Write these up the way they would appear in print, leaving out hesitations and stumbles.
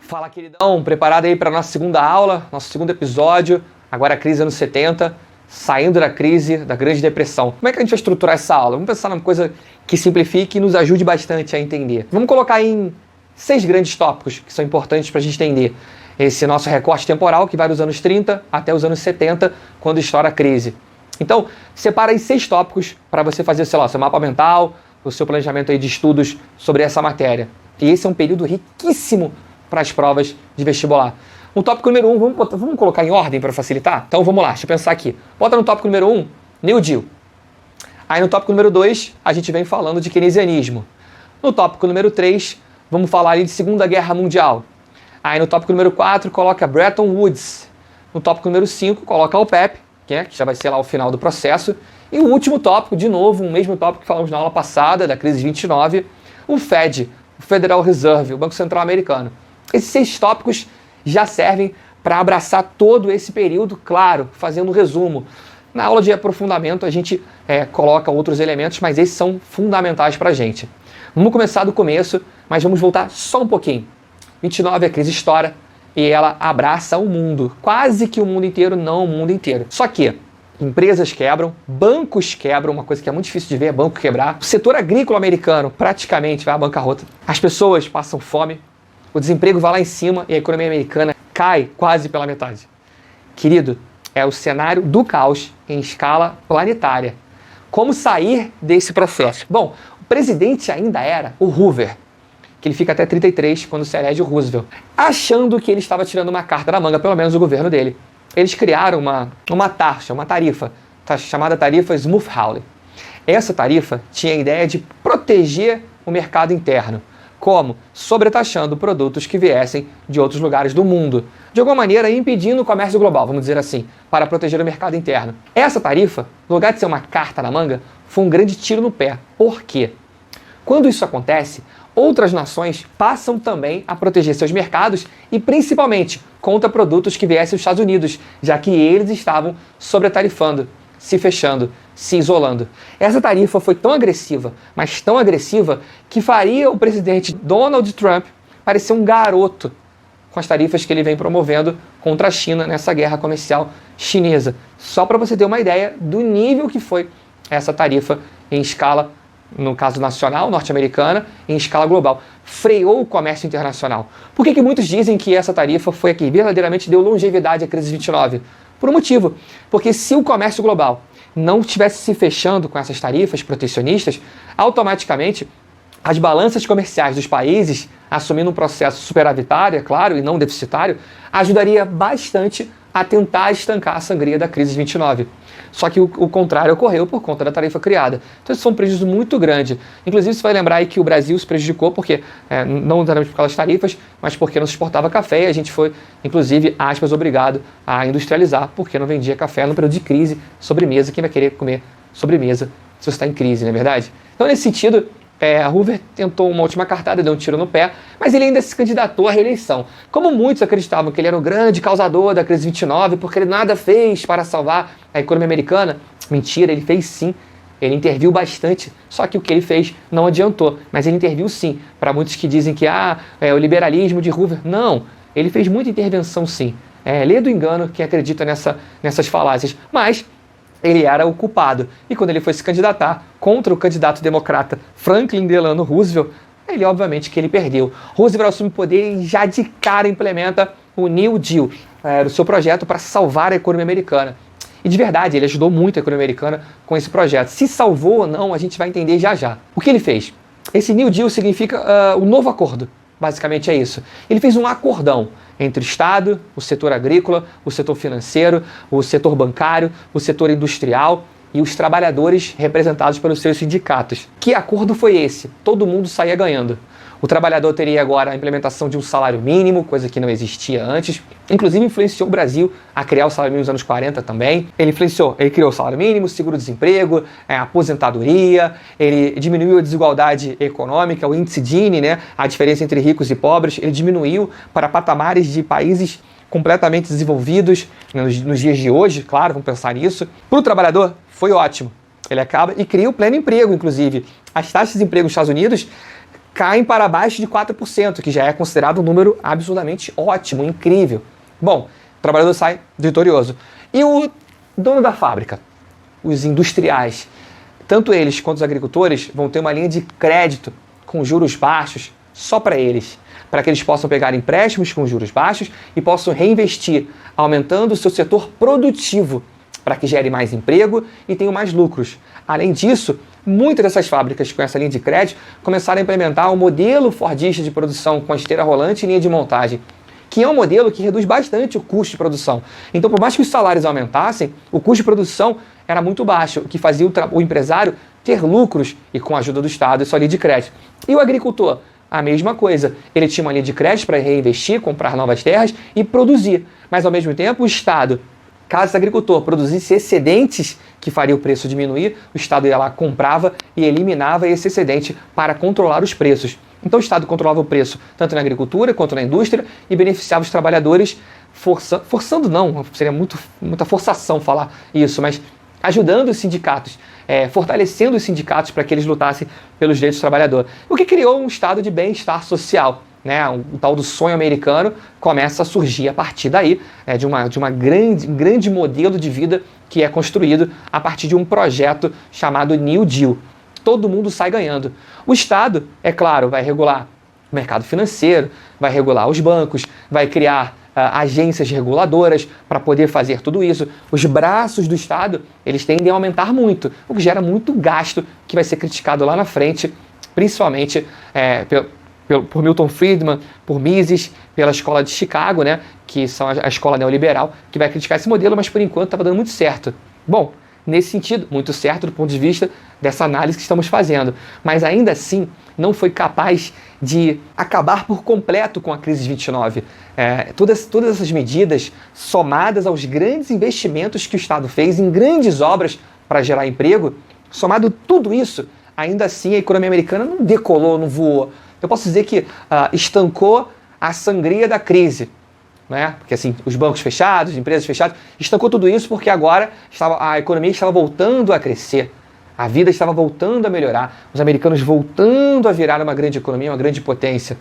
Fala, queridão, preparado aí para nossa segunda aula, nosso segundo episódio, agora a crise anos 70, saindo da crise da Grande Depressão. Como é que a gente vai estruturar essa aula? Vamos pensar numa coisa que simplifique e nos ajude bastante a entender. Vamos colocar em 6 grandes tópicos que são importantes para a gente entender esse nosso recorte temporal que vai dos anos 30 até os anos 70, quando estoura a crise. Então, separa aí 6 tópicos para você fazer, sei lá, seu mapa mental, o seu planejamento aí de estudos sobre essa matéria. E esse é um período riquíssimo para as provas de vestibular. No tópico número 1, vamos colocar em ordem para facilitar? Então vamos lá, deixa eu pensar aqui. Bota no tópico número 1, New Deal. Aí no tópico número 2, a gente vem falando de keynesianismo. No tópico número 3, vamos falar ali de Segunda Guerra Mundial. Aí no tópico número 4, coloca Bretton Woods. No tópico número 5, coloca a OPEP, que já vai ser lá o final do processo. E o último tópico, de novo, o mesmo tópico que falamos na aula passada, da crise de 29, o Fed, o Federal Reserve, o Banco Central Americano. Esses 6 tópicos já servem para abraçar todo esse período, claro, fazendo um resumo. Na aula de aprofundamento a gente coloca outros elementos, mas esses são fundamentais para a gente. Vamos começar do começo, mas vamos voltar só um pouquinho. 29, a crise estoura e ela abraça o mundo, quase que o mundo inteiro, não o mundo inteiro. Só que empresas quebram, bancos quebram, uma coisa que é muito difícil de ver é banco quebrar. O setor agrícola americano praticamente vai à bancarrota. As pessoas passam fome, o desemprego vai lá em cima e a economia americana cai quase pela metade. Querido, é o cenário do caos em escala planetária. Como sair desse processo? Bom, o presidente ainda era o Hoover, que ele fica até 33 quando se elege o Roosevelt, achando que ele estava tirando uma carta da manga, pelo menos o governo dele. Eles criaram uma taxa, uma tarifa, chamada tarifa Smoot-Hawley. Essa tarifa tinha a ideia de proteger o mercado interno. Como? Sobretaxando produtos que viessem de outros lugares do mundo. De alguma maneira, impedindo o comércio global, vamos dizer assim, para proteger o mercado interno. Essa tarifa, no lugar de ser uma carta na manga, foi um grande tiro no pé. Por quê? Quando isso acontece, outras nações passam também a proteger seus mercados e, principalmente, contra produtos que viessem dos Estados Unidos, já que eles estavam sobretarifando, se fechando, se isolando. Essa tarifa foi tão agressiva, mas tão agressiva, que faria o presidente Donald Trump parecer um garoto com as tarifas que ele vem promovendo contra a China nessa guerra comercial chinesa. Só para você ter uma ideia do nível que foi essa tarifa em escala, no caso nacional, norte-americana, em escala global. Freou o comércio internacional. Por que muitos dizem que essa tarifa foi a que verdadeiramente deu longevidade à crise de 29? Por um motivo. Porque se o comércio global não estivesse se fechando com essas tarifas protecionistas, automaticamente as balanças comerciais dos países, assumindo um processo superavitário, é claro, e não deficitário, ajudaria bastante a tentar estancar a sangria da crise de 29. Só que o contrário ocorreu por conta da tarifa criada. Então isso foi um prejuízo muito grande. Inclusive você vai lembrar aí que o Brasil se prejudicou porque, não exatamente por causa das tarifas, mas porque não se exportava café e a gente foi, inclusive, aspas, obrigado a industrializar porque não vendia café no período de crise, sobremesa. Quem vai querer comer sobremesa se você está em crise, não é verdade? Então nesse sentido, Hoover tentou uma última cartada, deu um tiro no pé, mas ele ainda se candidatou à reeleição. Como muitos acreditavam que ele era o grande causador da crise 29, porque ele nada fez para salvar a economia americana, mentira, ele fez sim. Ele interviu bastante, só que o que ele fez não adiantou, mas ele interviu sim. Para muitos que dizem que o liberalismo de Hoover, não, ele fez muita intervenção sim. Lê do engano quem acredita nessas falácias, mas ele era o culpado. E quando ele foi se candidatar contra o candidato democrata Franklin Delano Roosevelt, ele obviamente que ele perdeu. Roosevelt assume o poder e já de cara implementa o New Deal, o seu projeto para salvar a economia americana. E de verdade, ele ajudou muito a economia americana com esse projeto. Se salvou ou não, a gente vai entender já já. O que ele fez? Esse New Deal significa o novo acordo. Basicamente é isso. Ele fez um acordão entre o Estado, o setor agrícola, o setor financeiro, o setor bancário, o setor industrial e os trabalhadores representados pelos seus sindicatos. Que acordo foi esse? Todo mundo saía ganhando. O trabalhador teria agora a implementação de um salário mínimo, coisa que não existia antes. Inclusive influenciou o Brasil a criar o salário mínimo nos anos 40 também. Ele criou o salário mínimo, seguro-desemprego, aposentadoria, ele diminuiu a desigualdade econômica, o índice Gini, a diferença entre ricos e pobres, ele diminuiu para patamares de países completamente desenvolvidos nos dias de hoje, claro, vamos pensar nisso. Para o trabalhador, foi ótimo. Ele acaba e cria o pleno emprego, inclusive. As taxas de desemprego nos Estados Unidos caem para abaixo de 4%, que já é considerado um número absolutamente ótimo, incrível. Bom, o trabalhador sai vitorioso. E o dono da fábrica, os industriais, tanto eles quanto os agricultores vão ter uma linha de crédito com juros baixos só para eles, para que eles possam pegar empréstimos com juros baixos e possam reinvestir, aumentando o seu setor produtivo, para que gere mais emprego e tenham mais lucros. Além disso, muitas dessas fábricas com essa linha de crédito começaram a implementar o modelo fordista de produção com a esteira rolante e linha de montagem, que é um modelo que reduz bastante o custo de produção. Então, por mais que os salários aumentassem, o custo de produção era muito baixo, o que fazia o empresário ter lucros e com a ajuda do Estado e sua linha de crédito. E o agricultor? A mesma coisa. Ele tinha uma linha de crédito para reinvestir, comprar novas terras e produzir. Mas, ao mesmo tempo, o Estado, caso esse agricultor produzisse excedentes que faria o preço diminuir, o Estado ia lá, comprava e eliminava esse excedente para controlar os preços. Então o Estado controlava o preço tanto na agricultura quanto na indústria e beneficiava os trabalhadores, forçando não, seria muita forçação falar isso, mas ajudando os sindicatos, fortalecendo os sindicatos para que eles lutassem pelos direitos do trabalhador. O que criou um estado de bem-estar social. O tal do sonho americano começa a surgir a partir daí, de uma grande modelo de vida que é construído a partir de um projeto chamado New Deal. Todo mundo sai ganhando. O Estado, é claro, vai regular o mercado financeiro, vai regular os bancos, vai criar agências reguladoras para poder fazer tudo isso. Os braços do Estado, eles tendem a aumentar muito, o que gera muito gasto que vai ser criticado lá na frente, principalmente por Milton Friedman, por Mises, pela escola de Chicago, que são a escola neoliberal, que vai criticar esse modelo, mas por enquanto estava dando muito certo. Bom, nesse sentido, muito certo do ponto de vista dessa análise que estamos fazendo, mas ainda assim não foi capaz de acabar por completo com a crise de 29. Todas essas medidas, somadas aos grandes investimentos que o Estado fez em grandes obras para gerar emprego, somado tudo isso, ainda assim a economia americana não decolou, não voou. Eu posso dizer que estancou a sangria da crise. Porque assim, os bancos fechados, as empresas fechadas, estancou tudo isso porque agora a economia estava voltando a crescer, a vida estava voltando a melhorar, os americanos voltando a virar uma grande economia, uma grande potência.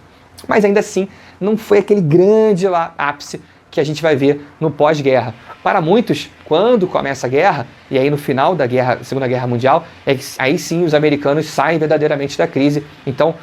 Mas ainda assim, não foi aquele grande ápice que a gente vai ver no pós-guerra. Para muitos, quando começa a guerra, e aí no final da Segunda Guerra Mundial, aí sim os americanos saem verdadeiramente da crise. Então,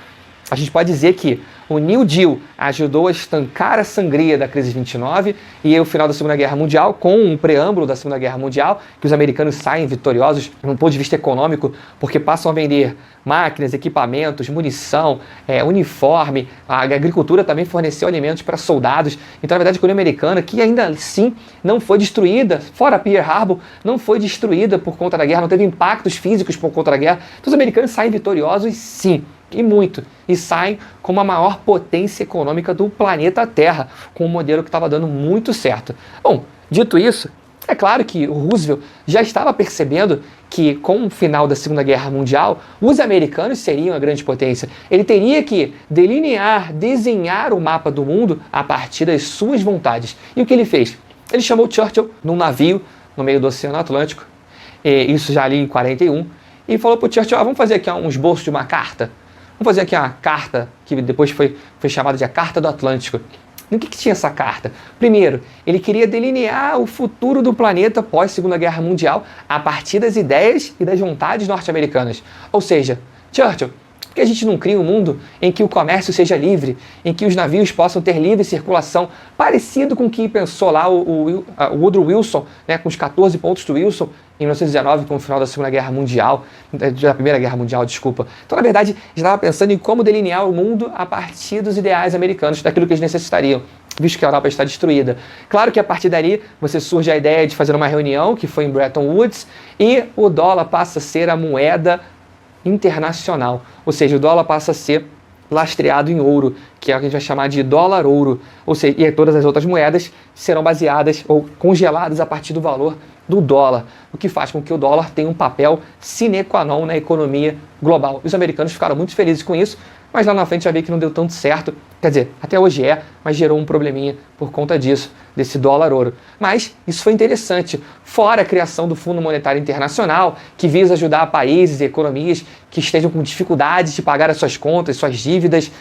a gente pode dizer que o New Deal ajudou a estancar a sangria da crise de 29 e o final da Segunda Guerra Mundial, com um preâmbulo da Segunda Guerra Mundial, que os americanos saem vitoriosos, do ponto de vista econômico, porque passam a vender máquinas, equipamentos, munição, uniforme, a agricultura também forneceu alimentos para soldados. Então, na verdade, a economia americana, que ainda assim não foi destruída, fora Pearl Harbor, não foi destruída por conta da guerra, não teve impactos físicos por conta da guerra. Então, os americanos saem vitoriosos, sim. E muito. E saem como a maior potência econômica do planeta Terra, com um modelo que estava dando muito certo. Bom, dito isso, é claro que o Roosevelt já estava percebendo que com o final da Segunda Guerra Mundial, os americanos seriam a grande potência. Ele teria que desenhar o mapa do mundo a partir das suas vontades. E o que ele fez? Ele chamou Churchill num navio no meio do Oceano Atlântico, isso já ali em 41, e falou para o Churchill, vamos fazer aqui um esboço de uma carta. Vamos fazer aqui uma carta, que depois foi chamada de a Carta do Atlântico. E o que tinha essa carta? Primeiro, ele queria delinear o futuro do planeta pós Segunda Guerra Mundial a partir das ideias e das vontades norte-americanas. Ou seja, Churchill, por que a gente não cria um mundo em que o comércio seja livre, em que os navios possam ter livre circulação, parecido com o que pensou lá o Woodrow Wilson, com os 14 pontos do Wilson, em 1919, com o final da Segunda Guerra Mundial, da Primeira Guerra Mundial, desculpa. Então, na verdade, já estava pensando em como delinear o mundo a partir dos ideais americanos, daquilo que eles necessitariam, visto que a Europa está destruída. Claro que a partir dali, surge a ideia de fazer uma reunião, que foi em Bretton Woods, e o dólar passa a ser a moeda internacional, ou seja, o dólar passa a ser lastreado em ouro, que é o que a gente vai chamar de dólar-ouro, ou seja, e todas as outras moedas serão baseadas ou congeladas a partir do valor do dólar, o que faz com que o dólar tenha um papel sine qua non na economia global. Os americanos ficaram muito felizes com isso, mas lá na frente já vi que não deu tanto certo. Quer dizer, até hoje mas gerou um probleminha por conta disso, desse dólar-ouro. Mas isso foi interessante. Fora a criação do Fundo Monetário Internacional, que visa ajudar países e economias que estejam com dificuldades de pagar as suas contas, suas dívidas,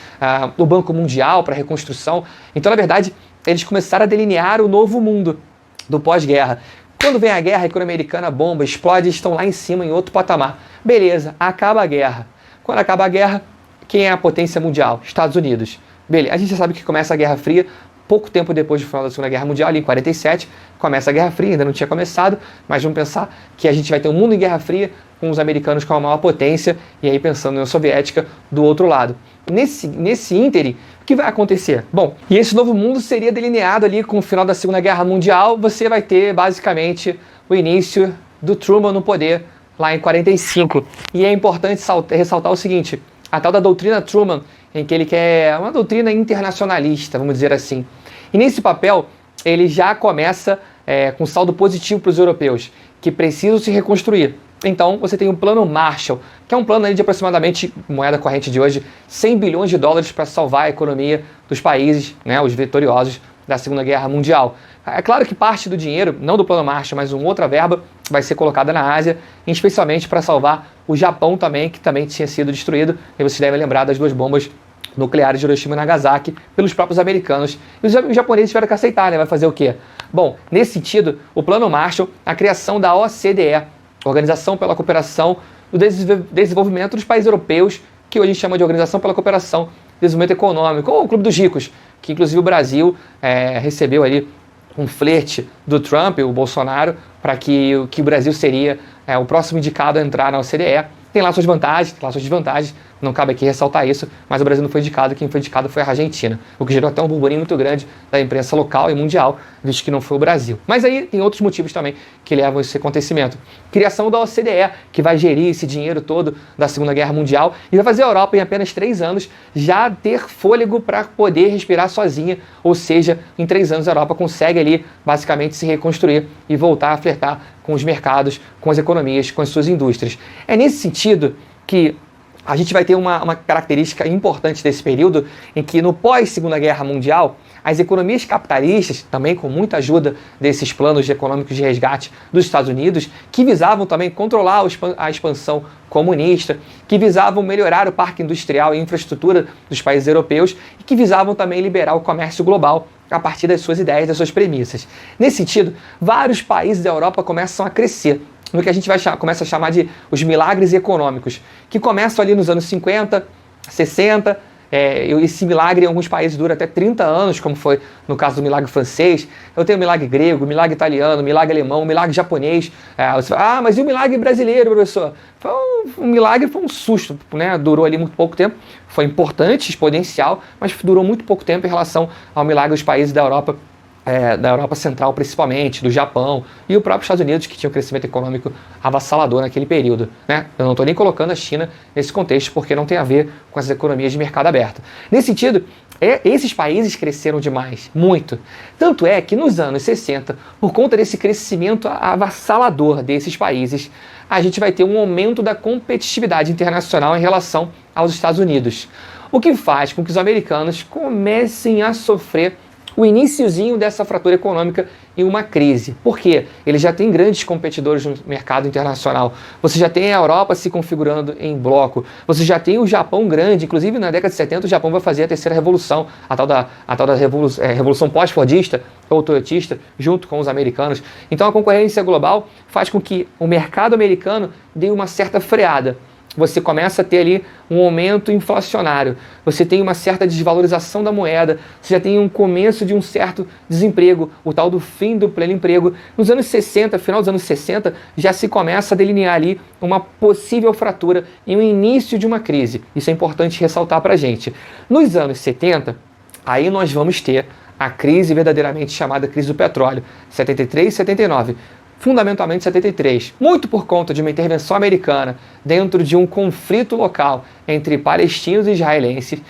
o Banco Mundial para reconstrução. Então, na verdade, eles começaram a delinear o novo mundo do pós-guerra. Quando vem a guerra, a economia americana bomba, explode, estão lá em cima, em outro patamar. Beleza, acaba a guerra. Quando acaba a guerra, quem é a potência mundial? Estados Unidos. Beleza, a gente já sabe que começa a Guerra Fria, pouco tempo depois do final da Segunda Guerra Mundial, ali em 47, começa a Guerra Fria, ainda não tinha começado, mas vamos pensar que a gente vai ter um mundo em Guerra Fria, com os americanos com a maior potência, e aí pensando na União Soviética do outro lado. Nesse ínterim, o que vai acontecer? Bom, e esse novo mundo seria delineado ali com o final da Segunda Guerra Mundial, você vai ter basicamente o início do Truman no poder, lá em 45. E é importante ressaltar o seguinte, a tal da doutrina Truman, em que ele quer uma doutrina internacionalista, vamos dizer assim. E nesse papel, ele já começa com saldo positivo para os europeus, que precisam se reconstruir. Então, você tem o Plano Marshall, que é um plano de aproximadamente, moeda corrente de hoje, 100 bilhões de dólares para salvar a economia dos países, né, os vitoriosos da Segunda Guerra Mundial. É claro que parte do dinheiro, não do Plano Marshall, mas uma outra verba, vai ser colocada na Ásia, especialmente para salvar o Japão também, que também tinha sido destruído. E vocês devem lembrar das 2 bombas nucleares de Hiroshima e Nagasaki pelos próprios americanos. E os japoneses tiveram que aceitar, né? Vai fazer o quê? Bom, nesse sentido, o Plano Marshall, a criação da OCDE, Organização pela Cooperação do Desenvolvimento dos Países Europeus, que hoje a gente chama de Organização pela Cooperação e Desenvolvimento Econômico, ou o Clube dos Ricos, que inclusive o Brasil recebeu ali um flerte do Trump, o Bolsonaro, para que o Brasil seria o próximo indicado a entrar na OCDE. Tem lá suas vantagens, tem lá suas desvantagens, não cabe aqui ressaltar isso, mas o Brasil não foi indicado, quem foi indicado foi a Argentina, o que gerou até um burburinho muito grande da imprensa local e mundial, visto que não foi o Brasil. Mas aí tem outros motivos também que levam a esse acontecimento. Criação da OCDE, que vai gerir esse dinheiro todo da Segunda Guerra Mundial e vai fazer a Europa, em apenas 3 anos, já ter fôlego para poder respirar sozinha, ou seja, em 3 anos a Europa consegue ali, basicamente, se reconstruir e voltar a flertar com os mercados, com as economias, com as suas indústrias. É nesse sentido que a gente vai ter uma característica importante desse período, em que no pós-Segunda Guerra Mundial, as economias capitalistas, também com muita ajuda desses planos econômicos de resgate dos Estados Unidos, que visavam também controlar a expansão comunista, que visavam melhorar o parque industrial e infraestrutura dos países europeus e que visavam também liberar o comércio global a partir das suas ideias, das suas premissas. Nesse sentido, vários países da Europa começam a crescer no que a gente começa a chamar de os milagres econômicos, que começam ali nos anos 50, 60, esse milagre em alguns países dura até 30 anos, como foi no caso do milagre francês. Eu tenho o milagre grego, o milagre italiano, o milagre alemão, o milagre japonês. Você fala, mas e o milagre brasileiro, professor? Um milagre foi um susto, né? Durou ali muito pouco tempo, foi importante, exponencial, mas durou muito pouco tempo em relação ao milagre dos países da Europa Central principalmente, do Japão e o próprio Estados Unidos, que tinha um crescimento econômico avassalador naquele período, né? Eu não estou nem colocando a China nesse contexto, porque não tem a ver com as economias de mercado aberto. Nesse sentido, esses países cresceram demais, muito. Tanto é que nos anos 60, por conta desse crescimento avassalador desses países, a gente vai ter um aumento da competitividade internacional em relação aos Estados Unidos, o que faz com que os americanos comecem a sofrer o iniciozinho dessa fratura econômica em uma crise. Por quê? Eles já têm grandes competidores no mercado internacional. Você já tem a Europa se configurando em bloco. Você já tem o Japão grande. Inclusive, na década de 70, o Japão vai fazer a terceira revolução, a tal da revolução pós-fordista ou toyotista, junto com os americanos. Então, a concorrência global faz com que o mercado americano dê uma certa freada. Você começa a ter ali um aumento inflacionário, você tem uma certa desvalorização da moeda, você já tem um começo de um certo desemprego, o tal do fim do pleno emprego. Nos anos 60, final dos anos 60, já se começa a delinear ali uma possível fratura e um início de uma crise. Isso é importante ressaltar para a gente. Nos anos 70, aí nós vamos ter a crise verdadeiramente chamada crise do petróleo, 73 e 79. Fundamentalmente 73, muito por conta de uma intervenção americana dentro de um conflito local entre palestinos e israelenses.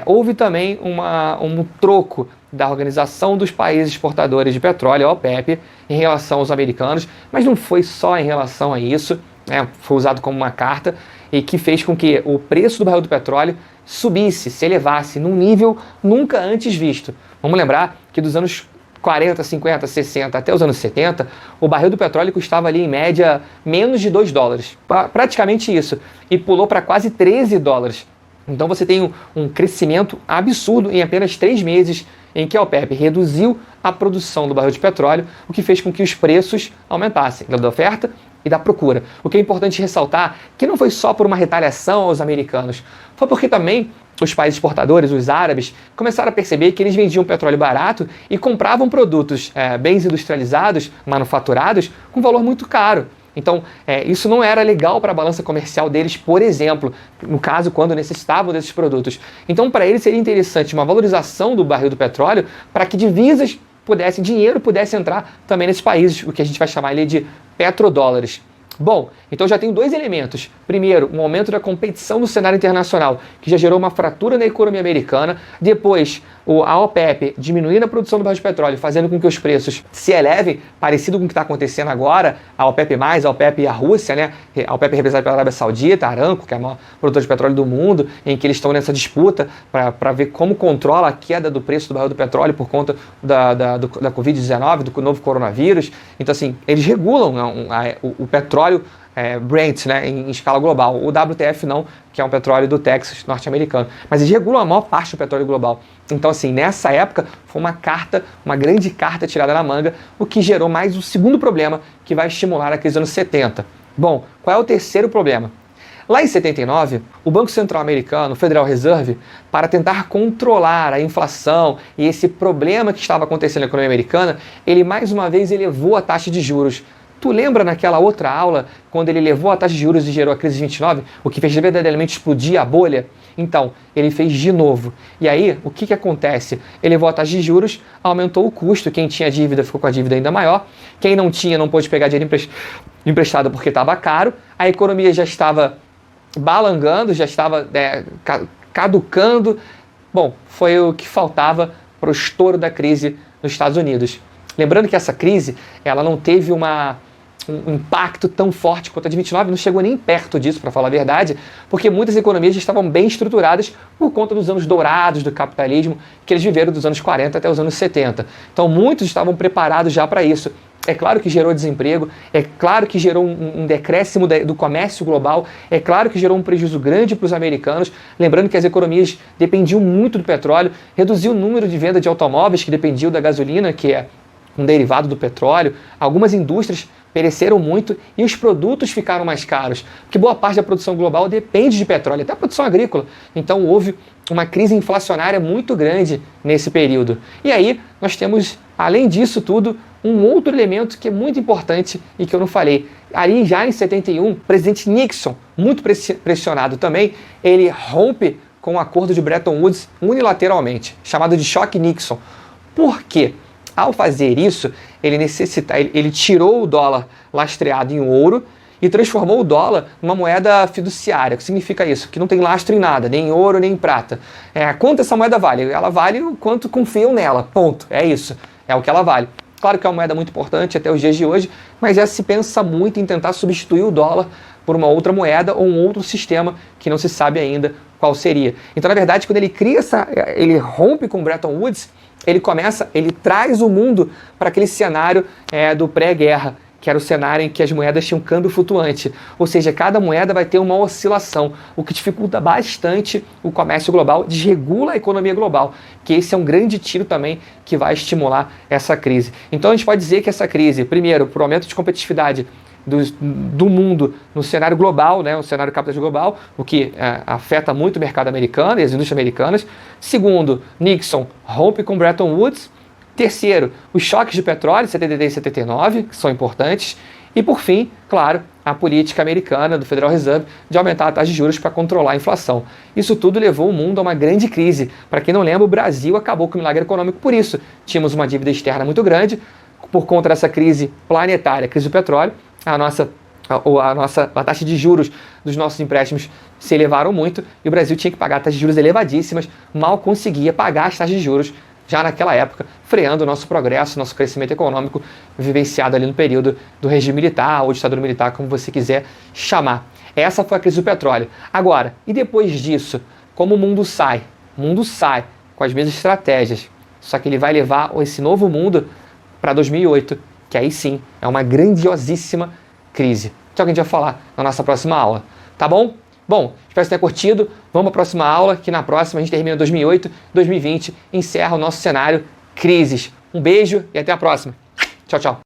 Houve também um troco da Organização dos Países Exportadores de Petróleo, a OPEP, em relação aos americanos, mas não foi só em relação a isso. né, foi usado como uma carta e que fez com que o preço do barril do petróleo subisse, se elevasse num nível nunca antes visto. Vamos lembrar que dos anos 40, 50, 60 até os anos 70, o barril do petróleo custava ali em média menos de $2, praticamente isso, e pulou para quase $13. Então você tem um crescimento absurdo em apenas 3 meses em que a OPEP reduziu a produção do barril de petróleo, o que fez com que os preços aumentassem, da oferta e da procura. O que é importante ressaltar que não foi só por uma retaliação aos americanos, foi porque também os países exportadores, os árabes, começaram a perceber que eles vendiam petróleo barato e compravam produtos, bens industrializados, manufaturados, com valor muito caro. Então, isso não era legal para a balança comercial deles, por exemplo, no caso, quando necessitavam desses produtos. Então, para eles seria interessante uma valorização do barril do petróleo para que divisas dinheiro pudesse entrar também nesses países, o que a gente vai chamar ali de petrodólares. Bom, então já tem 2 elementos. Primeiro, um aumento da competição no cenário internacional, que já gerou uma fratura na economia americana. Depois, a OPEP diminuindo a produção do barril de petróleo, fazendo com que os preços se elevem, parecido com o que está acontecendo agora, a OPEP+, a OPEP e a Rússia, né? A OPEP representada pela Arábia Saudita, a Aramco, que é a maior produtora de petróleo do mundo, em que eles estão nessa disputa para ver como controla a queda do preço do barril do petróleo por conta da Covid-19, do novo coronavírus. Então, assim, eles regulam o petróleo Brent, né, em escala global. O WTF não, que é um petróleo do Texas norte-americano. Mas eles regulam a maior parte do petróleo global. Então, assim, nessa época, foi uma grande carta tirada na manga, o que gerou mais um segundo problema que vai estimular a crise dos anos 70. Bom, qual é o terceiro problema? Lá em 79, o Banco Central americano, o Federal Reserve, para tentar controlar a inflação e esse problema que estava acontecendo na economia americana, ele mais uma vez elevou a taxa de juros. Tu lembra naquela outra aula, quando ele elevou a taxa de juros e gerou a crise de 29, o que fez verdadeiramente explodir a bolha? Então, ele fez de novo. E aí, o que acontece? Ele elevou a taxa de juros, aumentou o custo, quem tinha dívida ficou com a dívida ainda maior, quem não tinha não pôde pegar dinheiro emprestado porque estava caro, a economia já estava balangando, já estava caducando. Bom, foi o que faltava para o estouro da crise nos Estados Unidos. Lembrando que essa crise, ela não teve um impacto tão forte quanto a de 29, não chegou nem perto disso, para falar a verdade, porque muitas economias já estavam bem estruturadas por conta dos anos dourados do capitalismo que eles viveram dos anos 40 até os anos 70. Então muitos estavam preparados já para isso. É claro que gerou desemprego, é claro que gerou um decréscimo do comércio global, é claro que gerou um prejuízo grande para os americanos, lembrando que as economias dependiam muito do petróleo, reduziu o número de venda de automóveis que dependiam da gasolina, que é um derivado do petróleo, algumas indústrias pereceram muito e os produtos ficaram mais caros, porque boa parte da produção global depende de petróleo, até a produção agrícola. Então houve uma crise inflacionária muito grande nesse período. E aí nós temos, além disso tudo, um outro elemento que é muito importante e que eu não falei. Ali já em 71, o presidente Nixon, muito pressionado também, ele rompe com o acordo de Bretton Woods unilateralmente, chamado de choque Nixon. Por quê? Ao fazer isso, ele tirou o dólar lastreado em ouro e transformou o dólar numa moeda fiduciária. O que significa isso? Que não tem lastro em nada, nem em ouro, nem em prata. Quanto essa moeda vale? Ela vale o quanto confiam nela, ponto. É isso, é o que ela vale. Claro que é uma moeda muito importante até os dias de hoje, mas já se pensa muito em tentar substituir o dólar por uma outra moeda ou um outro sistema que não se sabe ainda qual seria. Então, na verdade, quando ele rompe com Bretton Woods, ele traz o mundo para aquele cenário do pré-guerra, que era o cenário em que as moedas tinham câmbio flutuante. Ou seja, cada moeda vai ter uma oscilação, o que dificulta bastante o comércio global, desregula a economia global, que esse é um grande tiro também que vai estimular essa crise. Então a gente pode dizer que essa crise, primeiro, por aumento de competitividade do mundo no cenário global, né, o cenário capitalista global, o que afeta muito o mercado americano e as indústrias americanas. Segundo, Nixon rompe com Bretton Woods. Terceiro, os choques de petróleo, 73 e 79, que são importantes. E por fim, claro, a política americana do Federal Reserve de aumentar a taxa de juros para controlar a inflação. Isso tudo levou o mundo a uma grande crise. Para quem não lembra, o Brasil acabou com o milagre econômico por isso. Tínhamos uma dívida externa muito grande, por conta dessa crise planetária, crise do petróleo. A taxa de juros dos nossos empréstimos se elevaram muito e o Brasil tinha que pagar taxas de juros elevadíssimas, mal conseguia pagar as taxas de juros já naquela época, freando o nosso progresso, nosso crescimento econômico, vivenciado ali no período do regime militar ou ditadura militar, como você quiser chamar. Essa foi a crise do petróleo. Agora, e depois disso, como o mundo sai? O mundo sai com as mesmas estratégias, só que ele vai levar esse novo mundo para 2008, que aí sim é uma grandiosíssima crise. Então a gente vai falar na nossa próxima aula, tá bom? Bom, espero que você tenha curtido. Vamos para a próxima aula, que na próxima a gente termina 2008, 2020, encerra o nosso cenário crises. Um beijo e até a próxima. Tchau, tchau.